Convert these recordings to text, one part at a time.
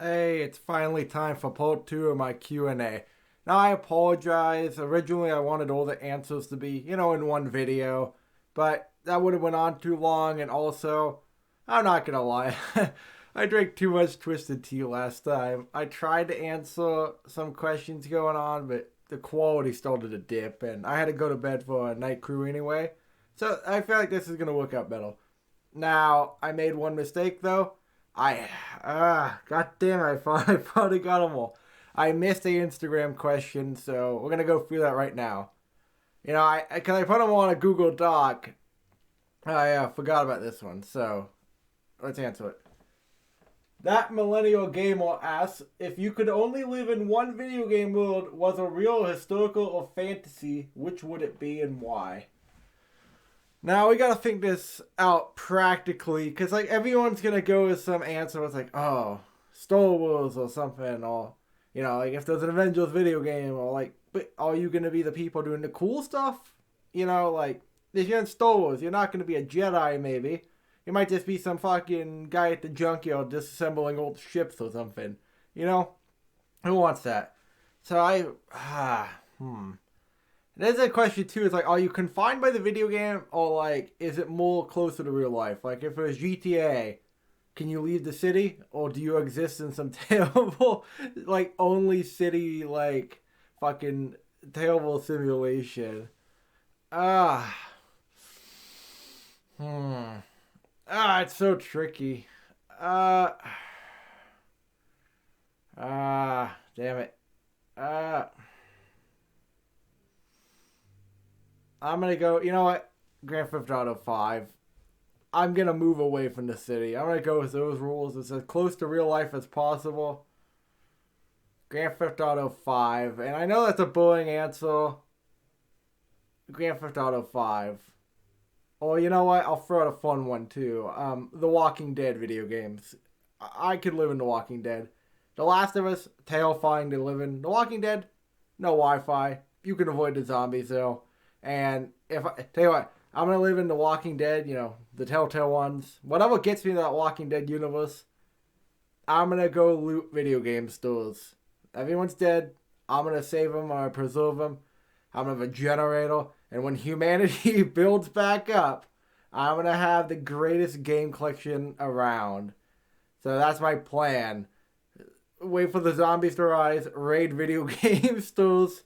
Hey, it's finally time for part 2 of my Q&A. Now, I apologize. Originally, I wanted all the answers to be, in one video, but that would have went on too long, and also, I'm not gonna lie, I drank too much twisted tea last time. I tried to answer some questions going on, but the quality started to dip, and I had to go to bed for a night crew anyway, so I feel like this is gonna work out better. Now, I made one mistake though. God damn, I finally got them all. I missed the Instagram question, so we're gonna go through that right now. Cause I put them on a Google Doc. I forgot about this one, so let's answer it. That millennial gamer asks if you could only live in one video game world, was a real, historical, or fantasy, which would it be and why? Now we gotta think this out practically, because like everyone's gonna go with some answer. It's like, oh, Star Wars or something, or like if there's an Avengers video game, or like, but are you gonna be the people doing the cool stuff? Like if you're in Star Wars, you're not gonna be a Jedi. Maybe you might just be some fucking guy at the junkyard disassembling old ships or something. You know, who wants that? So There's a question too. Is like, are you confined by the video game, or like, is it more closer to real life? Like, if it was GTA, can you leave the city, or do you exist in some terrible, like, only city, like, fucking terrible simulation? Ah, hmm. It's so tricky. Uh, damn it. Uh. I'm gonna go. You know what? Grand Theft Auto 5. I'm gonna move away from the city. I'm gonna go with those rules. It's as close to real life as possible. Grand Theft Auto 5. And I know that's a bullying answer. Grand Theft Auto 5. Or you know what? I'll throw out a fun one too. The Walking Dead video games. I could live in The Walking Dead. The Last of Us, terrifying to live in. The Walking Dead, no Wi-Fi. You can avoid the zombies though. And if I tell you what, I'm gonna live in The Walking Dead, the Telltale ones. Whatever gets me to that Walking Dead universe, I'm gonna go loot video game stores. Everyone's dead. I'm gonna save them or preserve them. I'm gonna have a generator, and when humanity builds back up, I'm gonna have the greatest game collection around. So that's my plan. Wait for the zombies to rise, raid video game stores,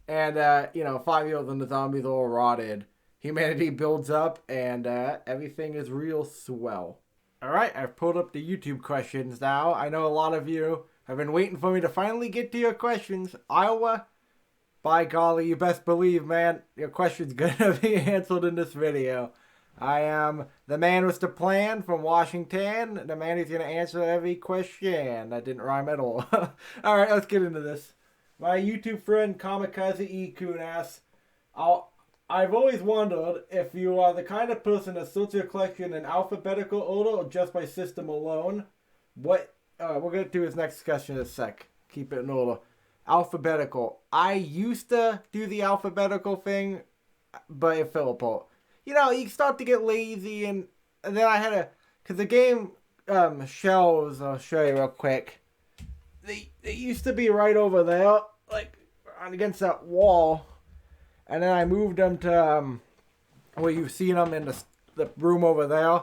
and 5 years when the zombies are all rotted, humanity builds up, and everything is real swell. All right, I've pulled up the YouTube questions now. I know a lot of you have been waiting for me to finally get to your questions. Iowa, by golly, you best believe, man, your question's gonna be answered in this video. I am the man with the plan from Washington, the man who's gonna answer every question. That didn't rhyme at all. All right, let's get into this. My YouTube friend Kamikaze Ikun asks, I've always wondered if you are the kind of person that sorts your collection in alphabetical order or just by system alone. What we're gonna do his next question in a sec. Keep it in order. Alphabetical. I used to do the alphabetical thing, but it fell apart. You start to get lazy, and then I had to, because the game shelves. I'll show you real quick. They used to be right over there, like against that wall, and then I moved them to where you've seen them in the room over there.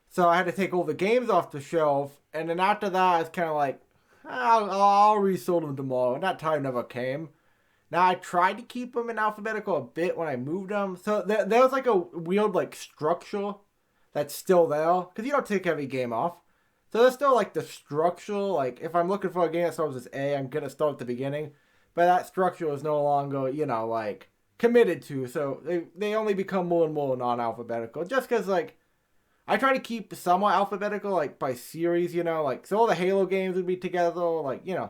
So I had to take all the games off the shelf, and then after that, it's kind of like I'll resort them tomorrow, and that time never came. Now I tried to keep them in alphabetical a bit when I moved them, so there was like a weird like structure that's still there because you don't take every game off. So there's still like the structure, like if I'm looking for a game that starts with A, I'm gonna start at the beginning. But that structure is no longer, like committed to. So they only become more and more non-alphabetical. Just because like I try to keep somewhat alphabetical, like by series, like so all the Halo games would be together. Like if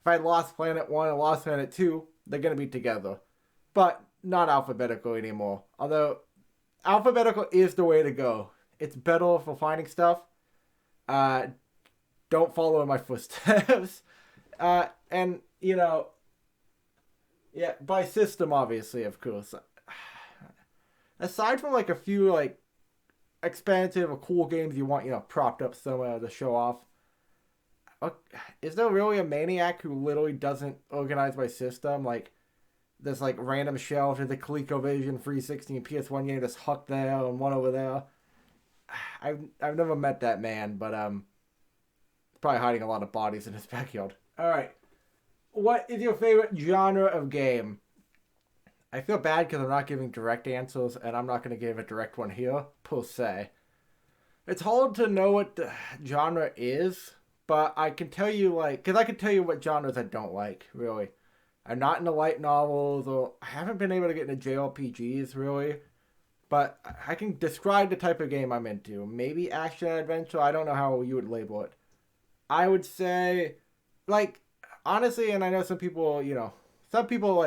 I had Lost Planet 1 and Lost Planet 2, they're gonna be together, but not alphabetical anymore. Although alphabetical is the way to go. It's better for finding stuff. Uh, don't follow in my footsteps. And yeah, by system, obviously, of course. Aside from like a few like expansive or cool games you want, propped up somewhere to show off, is there really a maniac who literally doesn't organize by system? Like, there's like random shelves in the ColecoVision 360 and PS1 game just hucked there and one over there. I've never met that man, but probably hiding a lot of bodies in his backyard. All right, what is your favorite genre of game? I feel bad because I'm not giving direct answers, and I'm not going to give a direct one here per se. It's hard to know what the genre is, but I can tell you because I can tell you what genres I don't like really. I'm not into light novels, or I haven't been able to get into JRPGs really. But I can describe the type of game I'm into. Maybe action adventure. I don't know how you would label it. I would say, honestly, and I know some people, some people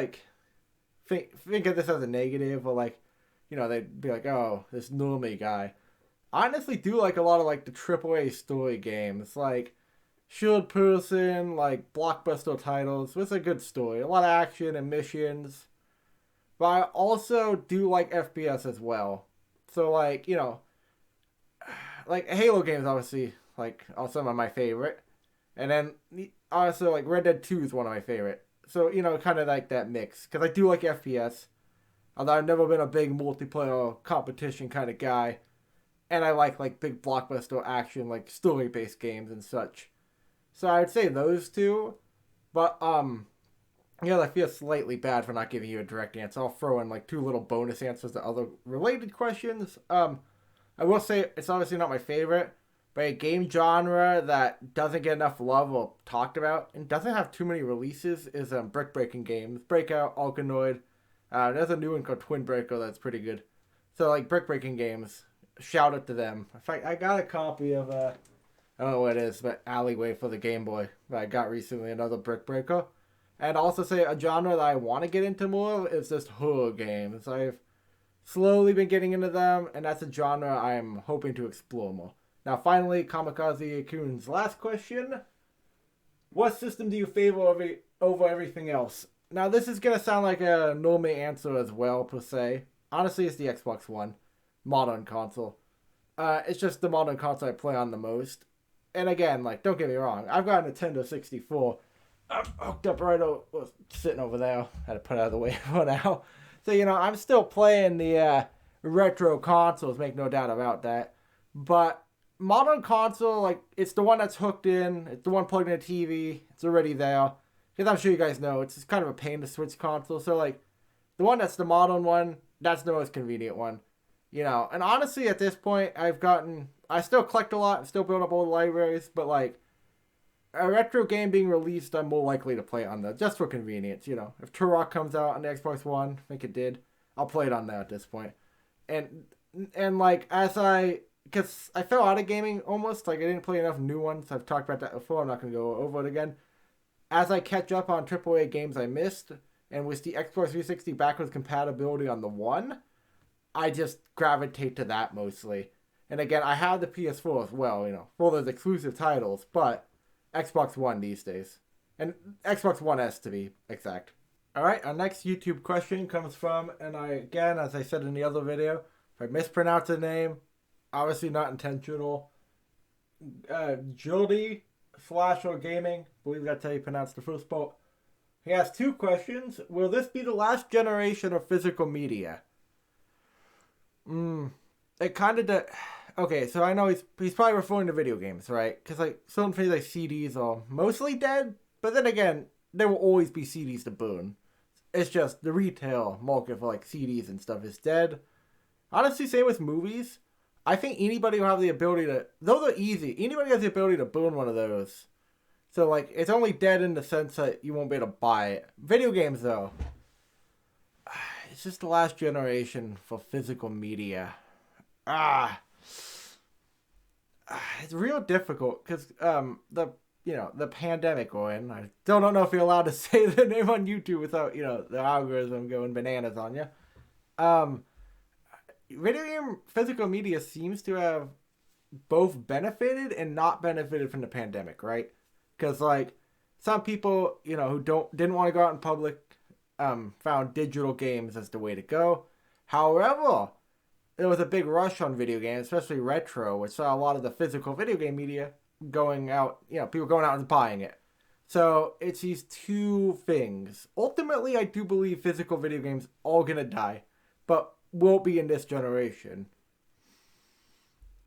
think of this as a negative, or they'd be like, oh, this normie guy. I honestly do like a lot of the AAA story games, like Shield Person, like blockbuster titles with a good story, a lot of action and missions. But I also do like FPS as well. So Halo games obviously are some of my favorite. And then also Red Dead 2 is one of my favorite. So, kind of like that mix. Because I do like FPS. Although I've never been a big multiplayer competition kind of guy. And I like big blockbuster action, story-based games and such. So I would say those two. But, I feel slightly bad for not giving you a direct answer. I'll throw in two little bonus answers to other related questions. I will say it's obviously not my favorite, but a game genre that doesn't get enough love or talked about and doesn't have too many releases is brick breaking games. Breakout, Arkanoid. There's a new one called Twin Breaker that's pretty good. So brick breaking games, shout out to them. In fact, I got a copy of I don't know what it is, but Alleyway for the Game Boy that I got recently, another brick breaker. And also say a genre that I want to get into more is just horror games. I've slowly been getting into them, and that's a genre I'm hoping to explore more. Now, finally, Kamikaze Akun's last question. What system do you favor over everything else? Now, this is going to sound like a normie answer as well, per se. Honestly, it's the Xbox One. Modern console. It's just the modern console I play on the most. And again, don't get me wrong. I've got a Nintendo 64. I'm hooked up sitting over there. Had to put it out of the way for now. So, I'm still playing the retro consoles, make no doubt about that. But modern console, it's the one that's hooked in. It's the one plugged in a TV. It's already there. Because I'm sure you guys know, it's just kind of a pain to switch console. So, the one that's the modern one, that's the most convenient one. And honestly, at this point, I still collect a lot. I'm still building up old libraries. But, a retro game being released, I'm more likely to play it on that, just for convenience, If Turok comes out on the Xbox One, I think it did, I'll play it on that at this point. And because I fell out of gaming almost, I didn't play enough new ones. I've talked about that before, I'm not going to go over it again. As I catch up on AAA games I missed, and with the Xbox 360 backwards compatibility on the One, I just gravitate to that mostly. And again, I have the PS4 as well, for those exclusive titles, but Xbox One these days. And Xbox One S to be exact. Alright, our next YouTube question comes from, and as I said in the other video, if I mispronounce the name, obviously not intentional, Jody Slasher Gaming, I believe that's how you pronounce the first part. He has two questions. Will this be the last generation of physical media? It kind of... Okay, so I know he's probably referring to video games, right? Because certain things like CDs are mostly dead, but then again, there will always be CDs to burn. It's just the retail market for CDs and stuff is dead. Honestly, same with movies. I think anybody will have the ability to, though they're easy, anybody has the ability to burn one of those. So it's only dead in the sense that you won't be able to buy it. Video games though, it's just the last generation for physical media. It's real difficult because the pandemic we're in. I still don't know if you're allowed to say the name on YouTube without the algorithm going bananas on you. Video game physical media seems to have both benefited and not benefited from the pandemic, right? Because some people who didn't want to go out in public found digital games as the way to go. However, there was a big rush on video games, especially retro, which saw a lot of the physical video game media going out, people going out and buying it. So it's these two things. Ultimately, I do believe physical video games are gonna die, but won't be in this generation.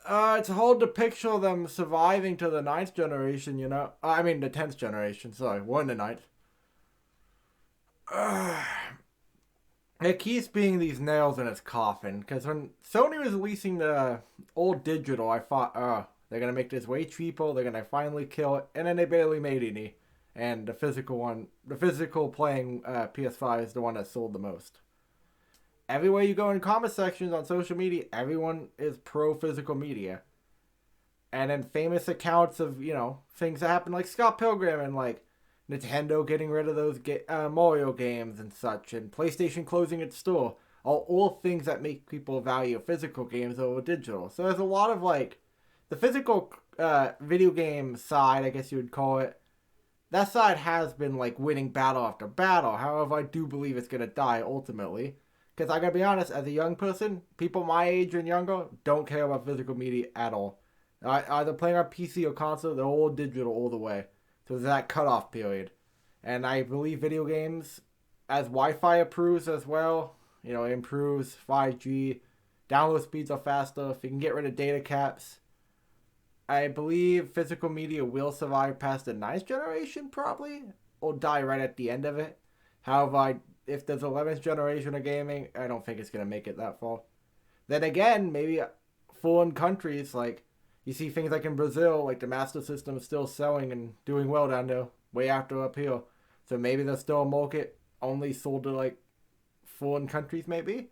It's hard to picture them surviving to the ninth generation, I mean, the 10th generation, sorry, one the ninth. It keeps being these nails in its coffin, because when Sony was releasing the old digital, I thought, they're going to make this way cheaper, they're going to finally kill it, and then they barely made any. And the physical playing PS5 is the one that sold the most. Everywhere you go in comment sections on social media, everyone is pro physical media. And then famous accounts of, things that happen like Scott Pilgrim and like Nintendo getting rid of those Mario games and such, and PlayStation closing its store, are all things that make people value physical games over digital. So there's a lot of like, the physical video game side, I guess you would call it, that side has been like winning battle after battle. However, I do believe it's going to die ultimately. Because I gotta be honest, as a young person, people my age and younger don't care about physical media at all. Either playing on PC or console, they're all digital all the way. So there's that cutoff period. And I believe video games, as Wi-Fi improves as well, it improves 5G, download speeds are faster, if you can get rid of data caps, I believe physical media will survive past the 9th generation probably, or die right at the end of it. However, if there's 11th generation of gaming, I don't think it's going to make it that far. Then again, maybe foreign countries, like, you see things like in Brazil, like the Master System is still selling and doing well down there, way after up here. So maybe there's still a market only sold to, like, foreign countries, maybe.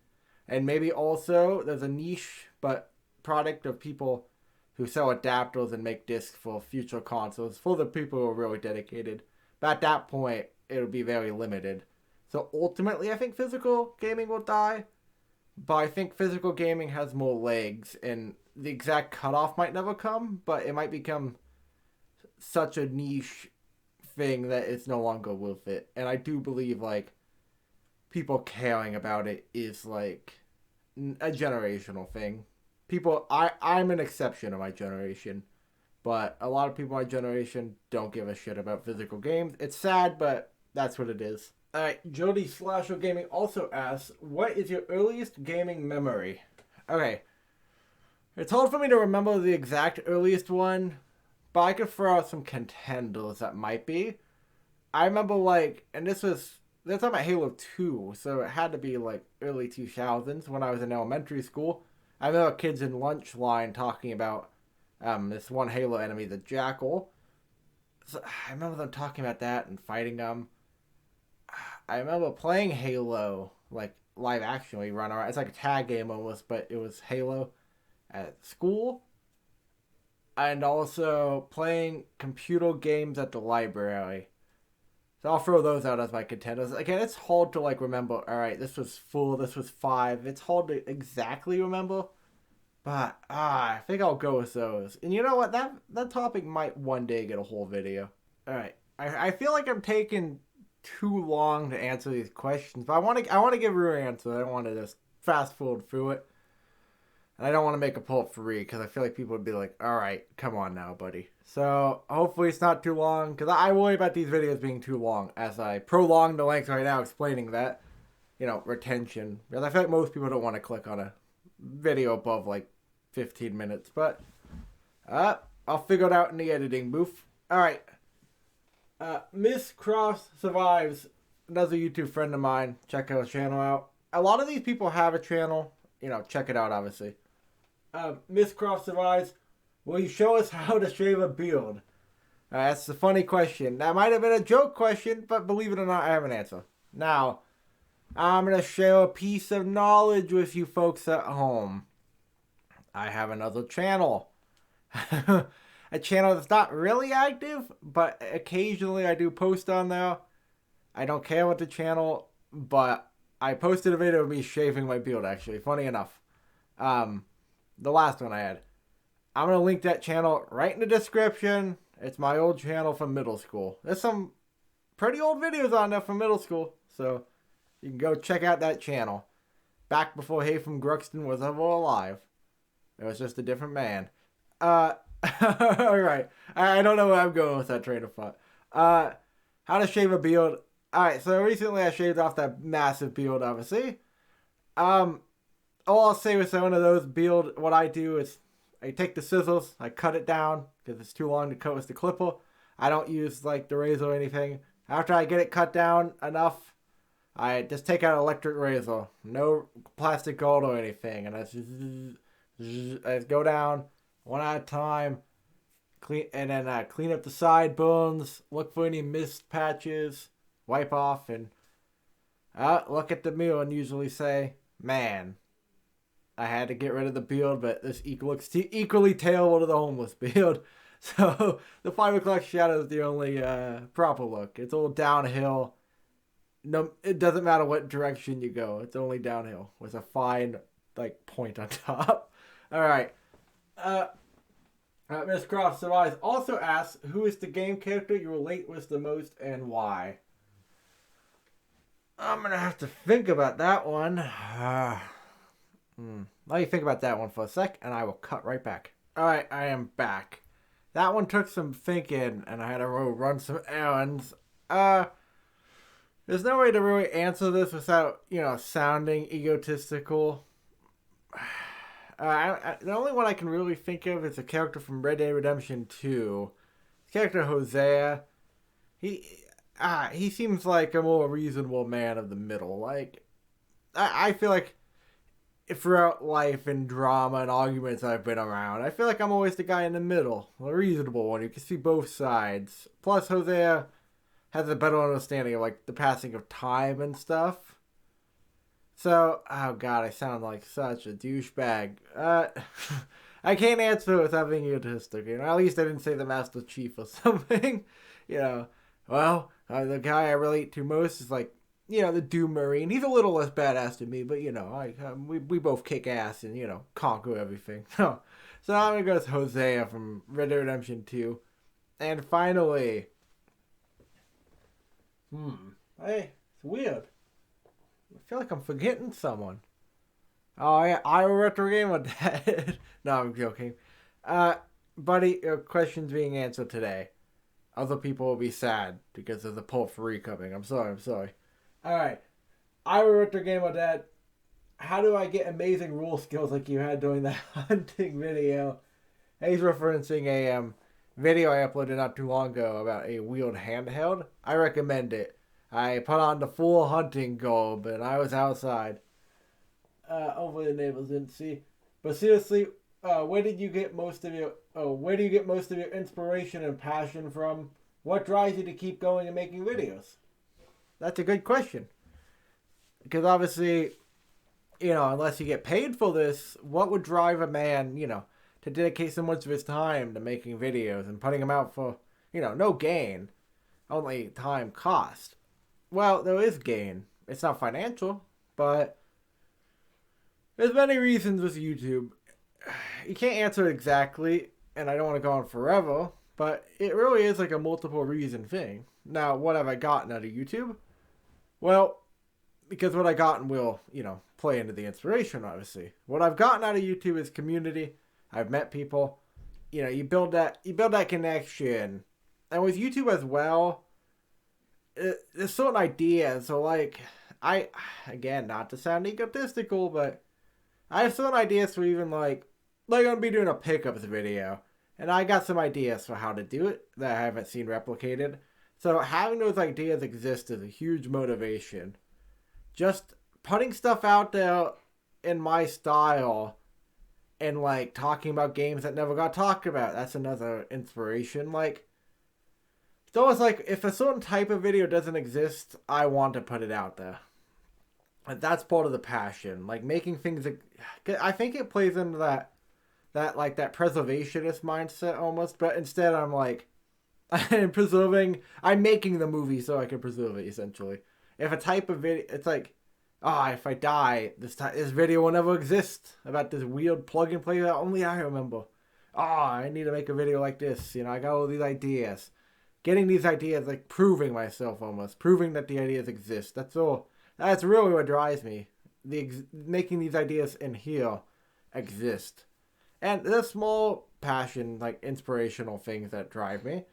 And maybe also there's a niche, but product of people who sell adapters and make discs for future consoles, for the people who are really dedicated. But at that point, it'll be very limited. So ultimately, I think physical gaming will die, but I think physical gaming has more legs, and the exact cutoff might never come, but it might become such a niche thing that it's no longer worth it. And I do believe, like, people caring about it is, like, a generational thing. I'm an exception of my generation, but a lot of people in my generation don't give a shit about physical games. It's sad, but that's what it is. Alright, Jody Slasher Gaming also asks, what is your earliest gaming memory? Okay. It's hard for me to remember the exact earliest one, but I could throw out some contenders that might be. I remember, like, and they're talking about Halo 2, so it had to be, like, early 2000s when I was in elementary school. I remember kids in lunch line talking about this one Halo enemy, the Jackal. So I remember them talking about that and fighting them. I remember playing Halo, like, live action. We run around. It's like a tag game almost, but it was Halo at school. And also playing computer games at the library. So I'll throw those out as my contenders. Again, it's hard to, like, remember, alright, this was 4, this was 5. It's hard to exactly remember. But, I think I'll go with those. And you know what? That topic might one day get a whole video. Alright. I feel like I'm taking too long to answer these questions, but I want to give a real answer. I don't want to just fast forward through it, and I don't want to make a part 3 because I feel like people would be like, "All right, come on now, buddy." So hopefully it's not too long, because I worry about these videos being too long as I prolong the length right now explaining that, retention. Because I feel like most people don't want to click on a video above like 15 minutes, but I'll figure it out in the editing booth. All right. Miss Cross Survives, another YouTube friend of mine. Check her channel out. A lot of these people have a channel. Check it out, obviously. Miss Cross Survives, will you show us how to shave a beard? That's a funny question. That might have been a joke question, but believe it or not, I have an answer. Now, I'm going to share a piece of knowledge with you folks at home. I have another channel. A channel that's not really active, but occasionally I do post on there. I don't care what the channel, but I posted a video of me shaving my beard, actually. Funny enough. The last one I had. I'm going to link that channel right in the description. It's my old channel from middle school. There's some pretty old videos on there from middle school, so you can go check out that channel. Back before Haytham Gruxton was ever alive. It was just a different man. All right. I don't know where I'm going with that train of thought. Uh, how to shave a beard. All right. So recently I shaved off that massive beard, obviously. Um, all I'll say with one of those beard, what I do is I take the scissors, I cut it down because it's too long to cut with the clipper. I don't use like the razor or anything. After I get it cut down enough, I just take out an electric razor, no plastic gold or anything, and I just go down one at a time, clean, and then clean up the sideburns, look for any missed patches, wipe off, and look at the mirror and usually say, "Man, I had to get rid of the beard, but this looks equally terrible to the homeless beard." So the 5 o'clock shadow is the only proper look. It's all downhill. No, it doesn't matter what direction you go. It's only downhill with a fine like point on top. All right. Miss Croft Survives also asks, who is the game character you relate with the most and why? I'm gonna have to think about that one. Let me think about that one for a sec, and I will cut right back. All right, I am back. That one took some thinking, and I had to run some errands. There's no way to really answer this without, sounding egotistical. The only one I can really think of is a character from Red Dead Redemption 2. His character Hosea. He seems like a more reasonable man of the middle. Like, I feel like throughout life and drama and arguments I've been around, I feel like I'm always the guy in the middle, a reasonable one. You can see both sides. Plus, Hosea has a better understanding of like the passing of time and stuff. So, oh god, I sound like such a douchebag. I can't answer without being egotistic. At least I didn't say the Master Chief or something. Well, the guy I relate to most is like, the Doom Marine. He's a little less badass than me, but we both kick ass and conquer everything. So I'm gonna go with Hosea from Red Dead Redemption 2. And finally, hey, it's weird. I feel like I'm forgetting someone. Oh yeah, I will retro game with that. No, I'm joking. Buddy, your question's being answered today. Other people will be sad because of the Pulp 3 coming. I'm sorry. Alright. I will retro game with that. How do I get amazing rule skills like you had during the hunting video? He's referencing a video I uploaded not too long ago about a wheeled handheld. I recommend it. I put on the full hunting garb and I was outside. Hopefully the neighbors didn't see. But seriously, where do you get most of your inspiration and passion from? What drives you to keep going and making videos? That's a good question. Because obviously, unless you get paid for this, what would drive a man, to dedicate so much of his time to making videos and putting them out for, no gain, only time cost? Well, there is gain. It's not financial, but there's many reasons with YouTube. You can't answer it exactly, and I don't want to go on forever, but it really is like a multiple reason thing. Now, what have I gotten out of YouTube? Well, because what I gotten will, play into the inspiration, obviously. What I've gotten out of YouTube is community. I've met people. You build that connection. And with YouTube as well, there's certain ideas. So, like, again, not to sound egotistical, but I have certain ideas for even, like I'm going to be doing a pickups video. And I got some ideas for how to do it that I haven't seen replicated. So having those ideas exist is a huge motivation. Just putting stuff out there in my style and like talking about games that never got talked about, that's another inspiration. Like, it's always like if a certain type of video doesn't exist, I want to put it out there. And that's part of the passion. Like making things, I think it plays into that preservationist mindset almost, but instead I'm like, I'm making the movie so I can preserve it, essentially. If a type of video, it's like, if I die, this video will never exist about this weird plug and play that only I remember. I need to make a video like this. I got all these ideas. Getting these ideas, like proving myself almost. Proving that the ideas exist. That's all. That's really what drives me. Making these ideas in here exist. And there's small passion, like inspirational things that drive me.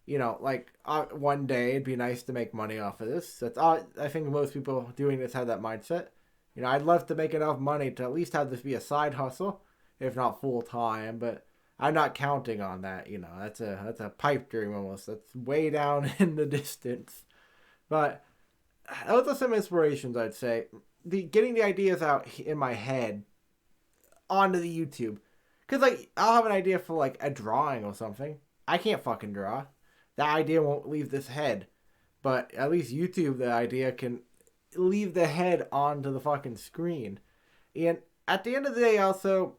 You know, like one day it'd be nice to make money off of this. That's all. I think most people doing this have that mindset. You know, I'd love to make enough money to at least have this be a side hustle, if not full time. But I'm not counting on that. You know, that's a pipe dream almost. That's way down in the distance. But those are some inspirations, I'd say. Getting the ideas out in my head onto the YouTube. Because, like, I'll have an idea for, like, a drawing or something. I can't fucking draw. That idea won't leave this head. But at least YouTube, the idea can leave the head onto the fucking screen. And at the end of the day, also,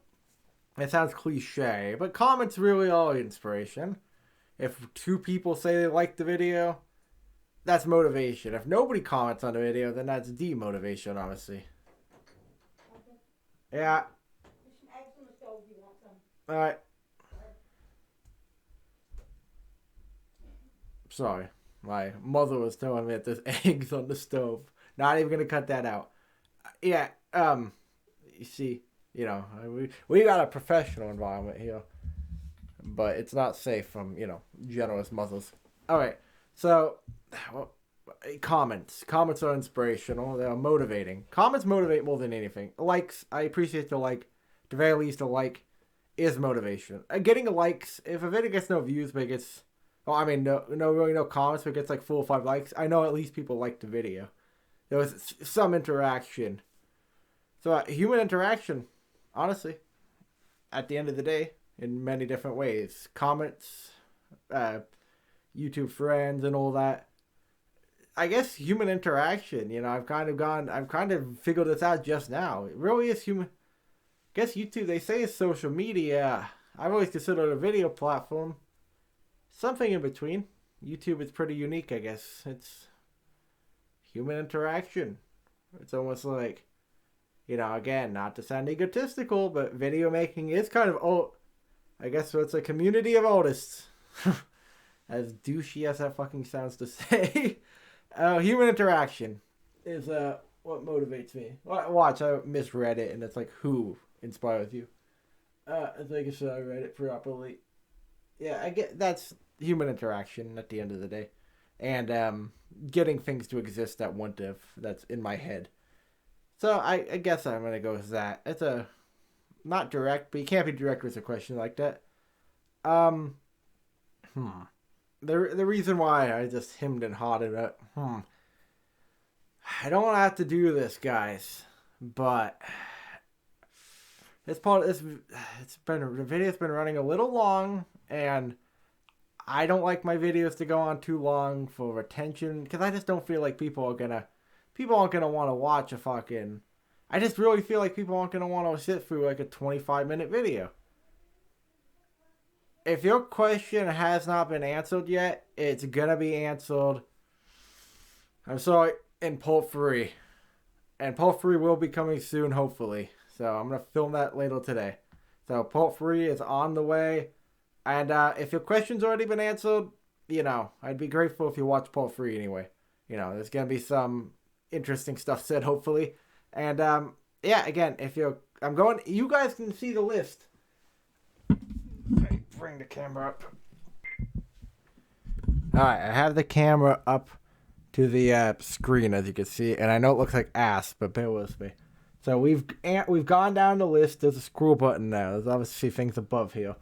it sounds cliche, but comments really are inspiration. If 2 people say they like the video, that's motivation. If nobody comments on the video, then that's demotivation, honestly. Yeah. Alright. Sorry. My mother was telling me that there's eggs on the stove. Not even gonna cut that out. Yeah, you see, you know, we got a professional environment here. But it's not safe from, you know, generous mothers. Alright, so, well, comments. Comments are inspirational. They are motivating. Comments motivate more than anything. Likes, I appreciate the like. At the very least, a like is motivation. Getting likes, if a video gets no views, but it gets, well, I mean, no comments, but it gets like 4 or 5 likes, I know at least people like the video. There was some interaction. So, human interaction, honestly, at the end of the day, in many different ways. Comments, YouTube friends, and all that. I guess human interaction, you know, I've kind of figured this out just now. It really is human. I guess YouTube, they say it's social media. I've always considered a video platform. Something in between. YouTube is pretty unique, I guess. It's human interaction. It's almost like, you know, again, not to sound egotistical, but video making is kind of, I guess it's a community of artists. As douchey as that fucking sounds to say. Human interaction is what motivates me. Watch, I misread it, and it's like, who inspires you? I think I read it properly. Yeah, I get that's human interaction at the end of the day. And getting things to exist that wouldn't have, that's in my head. So I guess I'm going to go with that. It's not direct, but you can't be direct with a question like that. The reason why I just hemmed and hawed it. I don't want to have to do this, guys, but the video's been running a little long, and I don't like my videos to go on too long for retention, because I just don't feel like people aren't gonna want to watch a fucking. I just really feel like people aren't gonna want to sit through like a 25-minute video. If your question has not been answered yet, it's gonna be answered. I'm sorry, in part 3. And part 3 will be coming soon, hopefully. So I'm gonna film that later today. So part 3 is on the way. And if your question's already been answered, you know, I'd be grateful if you watch part 3 anyway. You know, there's gonna be some interesting stuff said, hopefully. And yeah, again, you guys can see the list. Bring the camera up. Alright, I have the camera up to the screen, as you can see, and I know it looks like ass, but bear with me. So we've gone down the list. There's a scroll button now. There's obviously things above here.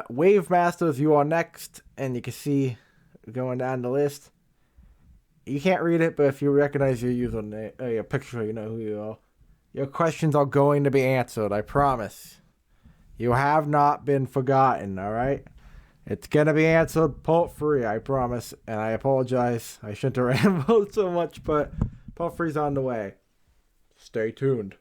Wave Masters, you are next, and you can see going down the list. You can't read it, but if you recognize your username, your picture, you know who you are. Your questions are going to be answered, I promise. You have not been forgotten, alright? It's going to be answered part 3, I promise. And I apologize. I shouldn't have rambled so much, but part 3's on the way. Stay tuned.